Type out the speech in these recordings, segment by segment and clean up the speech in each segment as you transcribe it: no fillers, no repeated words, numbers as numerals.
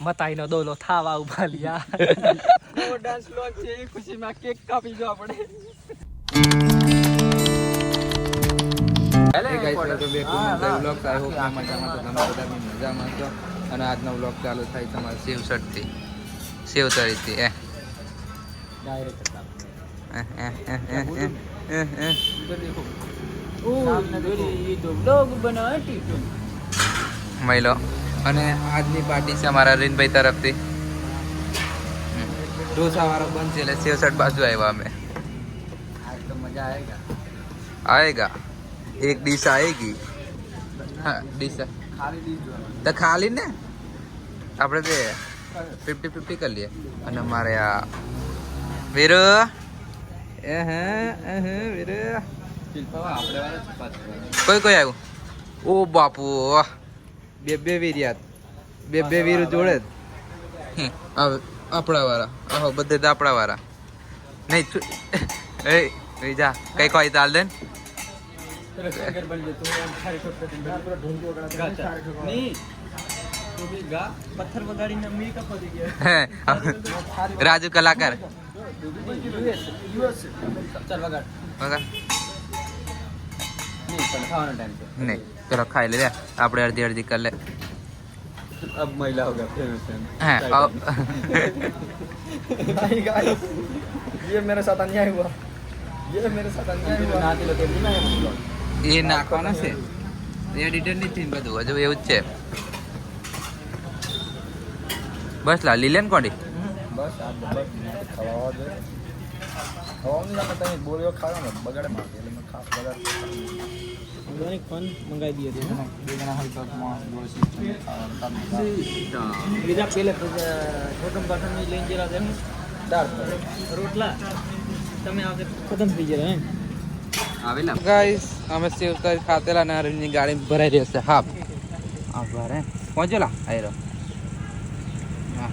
મતાઈનો દોલો થાવા ઉભા લ્યા નવો ડાન્સ લોન્ચ છે ખુશીમાં કેક કાપી જો આપણે Hey guys, welcome back to my vlog. I hope you મજામાં તો તમે બધા બી મજામાં છો અને આજનો vlog ચાલુ થાય તમારે શિવસરથી શિવતરીથી ડાયરેક્ટ મહિલો અને આજની પાર્ટી છે અમારા રીનભાઈ તરફથી ઢોસા વાળો બંધ છે એટલે શિવસર બાજુ આવ્યા અમે आज तो मजा आएगा आएगा एक डिश आएगी हाँ डिश खाली दी जो तो खाली ने આપણે તે 50-50 કરી લઈએ અને અમારે આ વીરો વીરો શિલ્પા આપણે વાળા ચપાત કોઈ કોઈ આવ્યું ઓ બાપુ બે વીર્યાત બે વીર જોડે જ આપણા વાળા આહો બધે જ આપણા વાળા નહીં એ જા કઈ કોઈ તાલ દે रसगर बन जे तू सारे छोटे दिन पूरा ढोंगी वगैरह नहीं तो भी गा पत्थर वगाड़ी ने मी का पड़ी गया રાજુ કલાકાર यूएस चल वगाड़ વગર नहीं पर खाने टाइम पे નહીં ચલો ખાઈ લે આપણે અડધી અડધી કરી લે अब महिला हो गया फेमस હા भाई गाइस ये मेरे साथ अन्याय हुआ ये मेरे साथ अन्याय हुआ नाती लोग भी ना એ નાખવાના છે એડિટર નથી બધું હજુ એવું જ છે બસ લા લીલેન કોડી बस आप बस खवाओ दे खवाओ नहीं जाता तनी बोलियो खाओ ना बगाड़े मार दे मैं खा बगाड़ दोनों फन मंगाई दिए थे ना बेगना हल्का मां दो सी લીધા પેલે છોટમ પાટણ ની લઈને જરા દેમ દાળ રોટલા તમે આવતે ખતમ થઈ જરા એમ આવેલા ગાઈસ અમે સેવતર ખાતેલા નારણની ગાડી ભરાઈ રહી છે હાફ આ ભરે પહોંચેલા આયરો હા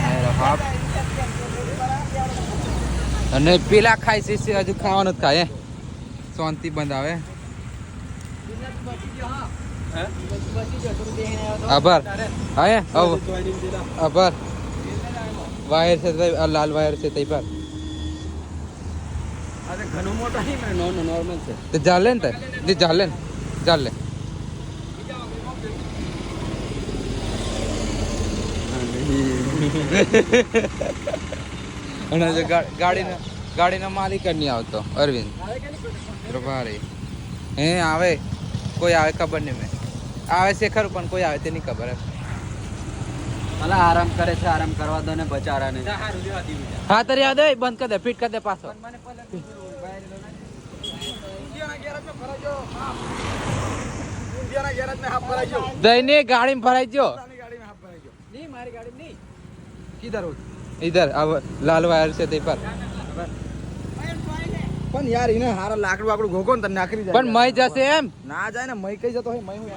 આયરો હાફ અને પેલા ખાઈ છે હજુ ખાવાનું જ ખાય શાંતિ બંધ આવે આભાર હા આભાર વાયર છે ભાઈ આ લાલ વાયર છે તઈ પર અરે ઘણો મોટો નહીં મને નોર્મલ છે તે ચાલે ને તે ચાલે ને ચાલે અને જે ગાડીનો માલિક જ નહીં આવતો અરવિંદ પ્રભારી હે આવે કોઈ આવે ખબર નહીં મેં આવે છે ખરું પણ કોઈ આવે તે નહીં ખબર અલા આરામ કરે છે આરામ કરવા દો ને બચારાને હા તારી યાદ હોય બંધ કર દે ફિટ કર દે પાછો દઈને ગાડીમાં ભરાઈ ગયો ઇધર લાલ વાયર છે તે પર પણ યાર એને હારા લાકડું વાકડું ઘોકો ને તને નાખરી જાય પણ મય જશે એમ ના જાય ને મય કઈ જતો હોય મય હું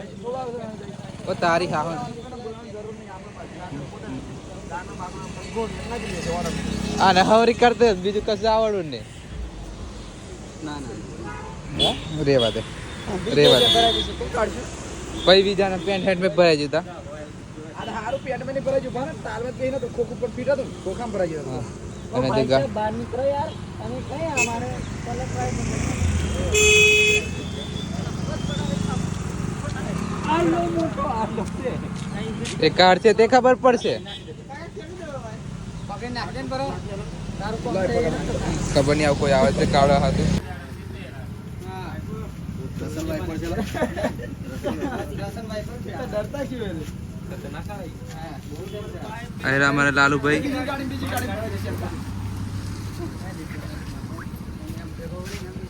ઓ તારી હા આને હવરી કરતે બીજું કશું આવડું ને ના રેવા દે રેવા દે ભાઈ બીજાના પેન્ટ હેડ મેં ભરાઈ જતા આ હારું પેટ મે ભરાઈ જો ભાને તાલવત કઈ ન તો ખોખ ઉપર પીટા તો ખોખામ ભરાઈ ગયો અને જગા બહાર નીકળો યાર અને કઈ અમારે પલક રાઈડ આલો મોટો આલો છે એ કાર છે તે ખબર પડશે પકડી નાખ દે ને બરો તારું કોણ ખબર નહીં આવું કોઈ આવે છે કાળા હાથું રસનભાઈ પર ચલો રસનભાઈ પર ડરતા ક્યું હે અરે અમારા લાલુભાઈ બીજી ગાડી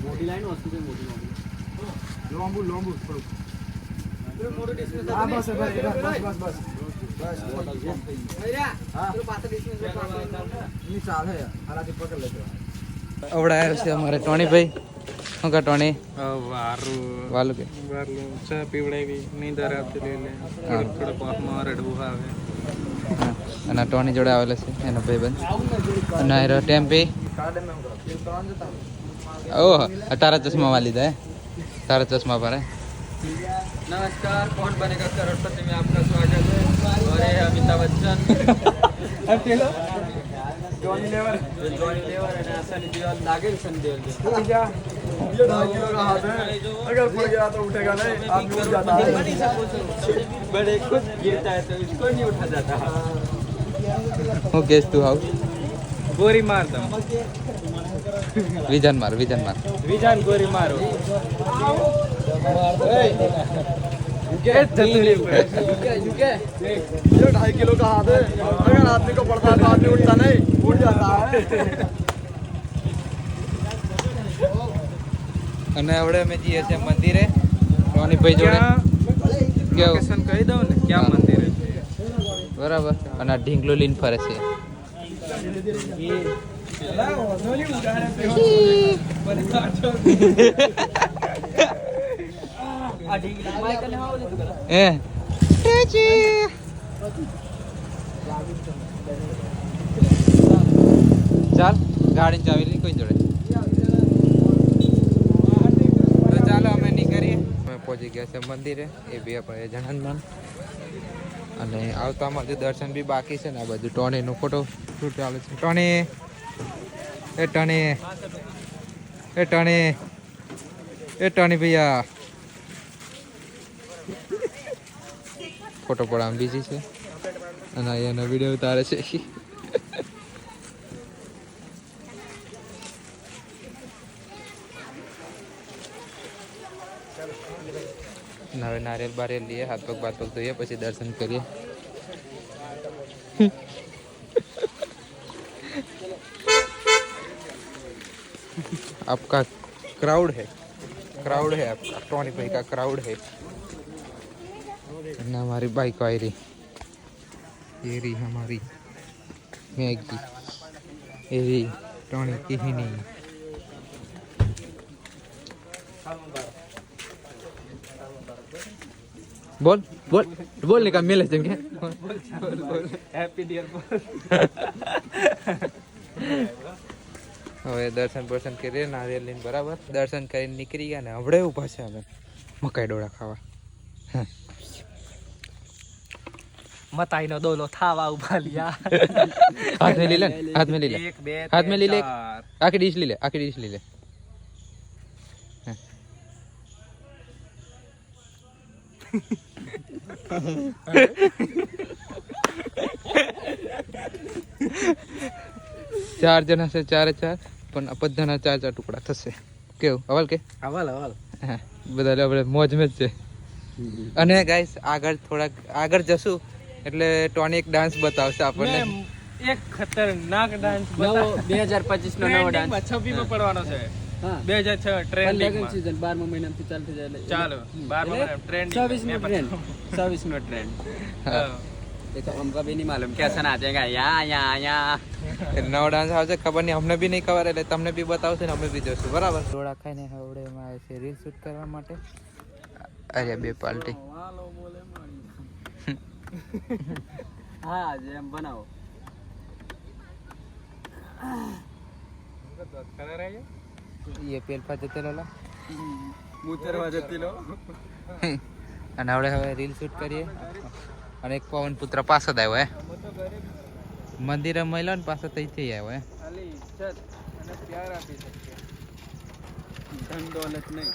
મોટી લાઈન હોસ્પિટલ મોટી લોંબુ મોટો ડિસ્ટન્સ આ બસ ભાઈ બસ ભૈયા તો પાછળ ડિસ્ટન્સ ની ચાલ હે આરાથી પકડ લેજો અવડાયા છે અમારે ટોણીભાઈ શું કા ટોણી વાલું કે ચા પીવડાવી નીંદર આવતી લઈ લે થોડો પાકમાં રડવું આવે અને આ ટોણી જોડે આવેલા છે એનો ભાઈબંધ અને આ ટેમ્પી ઓહ તારા ચશ્મા વાલી દે તારા ચશ્મા પર नमस्कार, कौन बनेगा करोड़पति में आपका स्वागत है। और ये अमिताभ बच्चन, जॉनी लेवर અને આસાની દિવાલ લાગે છે ને દેવલ ये 2.5 किलो का हाथ है, अगर पड़ गया तो उठेगा नहीं, आदमी उठ जाता है। बड़े खुद गिरता है तो इसको नहीं उठा जाता। હું કેસ તું આવ गोरी मार दो, વિજન માર विजान गोरी मारो। ये 2.5 किलो का हाथ है, अगर आदमी को पड़ता है तो आदमी उठता नहीं, उठ जाता है। અને હવે અમે જઈએ છીએ મંદિરે ટોની ભાઈ જોડે કેવું लोकेशन कही दो ने क्या मंदिर है। બરાબર અને આ ઢીંગલો લઈને ફરે છે એ ચાલ ગાડી ચાવી લઈ કોઈ જોડે તો ચાલો અમે નીકળીએ અમે પહોંચી ગયા છે મંદિરે એ બી આપણે જણાંદમાન અને આવતામાં હજુ દર્શન બી બાકી છે ને આ બધું ટોનીનો ફોટો શૂટ ચાલે છે ટોની એ ટોની એ ટોની એ ટોની ભૈયા ફોટો પડાવવામાં બીજી છે અને અહીંયાનો વિડીયો ઉતારે છે હવે નારિયેલ બારિયેલ લઈએ હાથ પગ ધોઈએ પછી દર્શન કરીએ आपका क्राउड है आपका टोनी भाई का क्राउड है ना हमारी बाइक आई रही ये रही हमारी मैगी ये रही टोनी की ही नहीं बोल बोल बोलने का मिले थे क्या हैप्पी डियर હવે દર્શન કરીએ નારિયેલ લઈને બરાબર દર્શન કરીને નીકળી ગયા ને હવડે ઊભા છે અમે મકાઈ ડોળા ખાવા मताई नो दोलो थावा उबा लिया। हाथ में ले ले हाथ में ले ले एक बे हाथ में ले ले आके डिश ले ले आके डिश ले ले चार जना से चार પણ બધાના ચાર ટુકડા થશે કેવું અવલ કે अवल બધા આપણે મોજમાં જ છે અને ગાઈસ આગળ જશું એટલે ટોની એક ડાન્સ બતાવશે આપણને એક ખતરનાક ડાન્સ બતાવ 2025 નો નવો ડાન્સ 26 માં પડવાનો છે હા 2006 ટ્રેન્ડિંગ માં સીઝન 12મા મહિનાથી ચાલુ થઈ જાય ચાલો 12મા મહિના ટ્રેન્ડિંગ 26 નો ટ્રેન્ડ હા ये तो हमको भी नहीं मालूम कैसा नाचेगा या નવો ડાન્સ આવશે ખબર નહીં અમને બી નહીં ખબર એટલે તમને બી બતાવશે ને અમે બી જોશું બરાબર ડોળા ખાઈને હવડે માં આવે છે રીલ શૂટ કરવા માટે અરે બે પાલટી હા જેમ બનાવો ये पेलफा जते लोला મુતરવા જતી લો અને હવે રીલ શૂટ કરીએ અને એક પવન પુત્ર પાછો જ આવ્યો હે મંદિરે મળ્યો ને પાછો તઈથી આવ્યો હે ખાલી ઇજ્જત અને પ્યાર આપી શકીએ ધન દોલત નહીં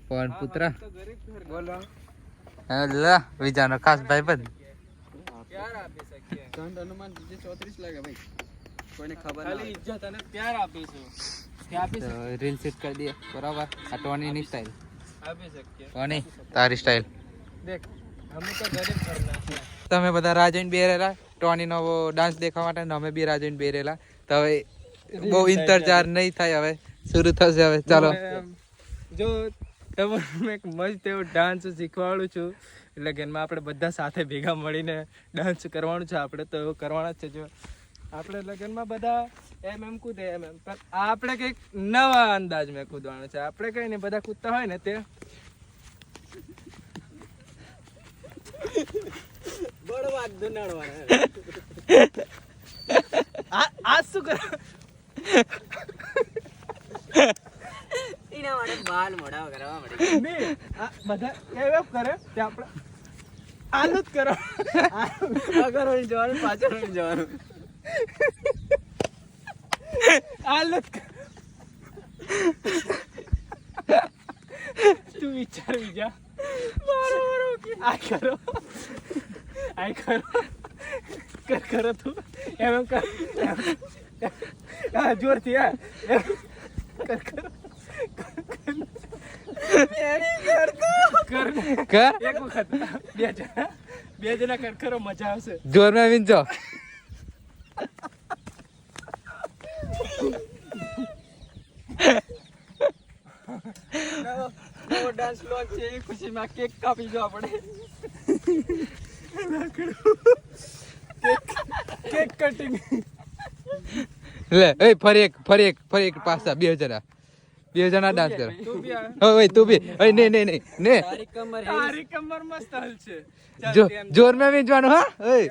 પવન પુત્ર બોલો લા વિજાનો ખાસ ભાઈબંધ પ્યાર આપી શકીએ ધન હનુમાન 34 લાગે ભાઈ કોઈને ખબર ખાલી ઇજ્જત અને પ્યાર આપીશું તો રીલ શૂટ કરી દઈએ બરાબર આ ટોનીની સ્ટાઈલ આપી શકીએ ટોની તારી સ્ટાઈલ દેખ અમે તો ગરીબ ઘરના છે તમે બધા રાજન બેરેલા ટોનીનો ડાન્સ દેખવા માટે ને અમે બી રાજન બેરેલા તો હવે બહુ ઇંતજાર નહીં થાય હવે શરૂ થશે હવે ચાલો જો તમને એક મસ્ત એવો ડાન્સ શીખવાડું છું એટલે કે આપણે બધા સાથે ભેગા મળીને ડાન્સ કરવાનું છે આપણે તો એવું કરવાના જ છે જો આપણે લગ્નમાં બધા એમ કૂદે એમ પણ આપણે કંઈક નવા અંદાજમાં કૂદવાનું છે આપણે કઈ ને બધા કૂદતા હોય ને તે બળવાદ દુનાડવાના આ શું કરો એના માટે વાલ મોડા કરવા મળી નહીં, આ બધા એમ કરે તે આપણે આલુ જ કરો. આગળ વળી જવાનું પાછળ વળી જવાનું આલુ જ કરો. તું વિચાર બીજા આ કરો આ કરો તું એમ કર હા જોરથી હા એમ કર કર એક વખત બે જણા કર કરો મજા આવશે. જોરમાં વિંચો. નવો ડાન્સ બ્લોગ છે એ ખુશીમાં કેક કાપી જો આપણે કેક કટિંગ. લે એ ફરી એક પાછા બે જણા ડાન્સ કરો. તું બી આ. ઓય તું બી ઓય નહીં ને તારી કમર તારી કમર મસ્ત હલશે. ચાલ, જો ધ્યાન દે. જોરમાં વિંચવાનું હા ઓય.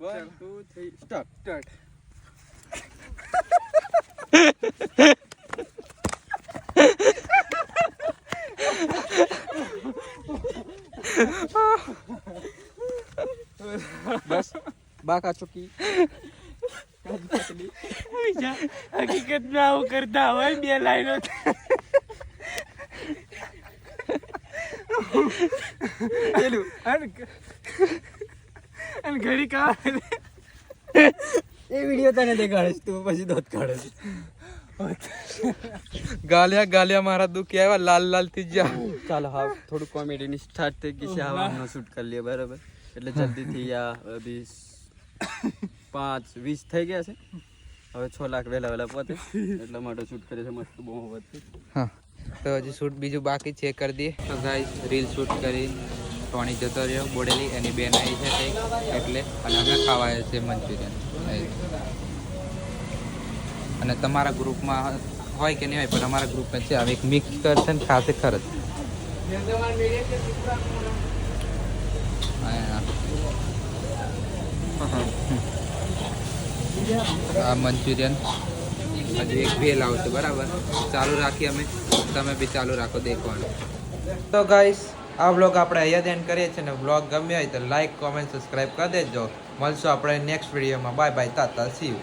1 2 3 સ્ટાર્ટ સ્ટાર્ટ. બસ બાકા ચૂકી બીજા હકીકતમાં આવું કરતા હોય બે લાઈનો પેલું અને ઘડી કાઢે એ વિડિયો તને દેખાડે તું પછી દોત કાઢે ગાલિયા મારા દુઃખ આવ્યા લાલ થઈ જા. ચાલો હા થોડું કોમેડી ની સ્ટાર્ટ થઈ ગઈ છે હવાનો શૂટ કરી લઈએ બરાબર એટલે જલ્દી થી આ અભી 5:20 થઈ ગયા છે હવે 6 લાખ વહેલા પહોંચે એટલા માટે શૂટ કરે છે મસ્ત બહુ વધતી હા તો હજી શૂટ બીજું બાકી છે કરી દઈએ. તો ગાઈસ રીલ શૂટ કરી ટોણી જતો રહ્યો બોડેલી એની બેન આવી છે કંઈક એટલે અને અમે ખાવા આવ્યા છે મંચુરિયન. અને તમારા ગ્રુપમાં હોય કે નહીં હોય પણ અમારા ગ્રુપમાં છે હવે એક મિક્સ કરશે ને ખાશે ખરચ. આ મંચુરિયન હજુ એક ભેલ આવશે બરાબર ચાલુ રાખીએ અમે તમે બી ચાલુ રાખો દેખવાનું. તો ગાઈસ આ વ્લોગ આપણે અહીંયા એન્ડ કરીએ છીએ ને વ્લોગ ગમ્યો હોય તો લાઈક કોમેન્ટ સબસ્ક્રાઈબ કરી દેજો. મળશું આપણે નેક્સ્ટ વિડીયોમાં. Bye bye Tata C you.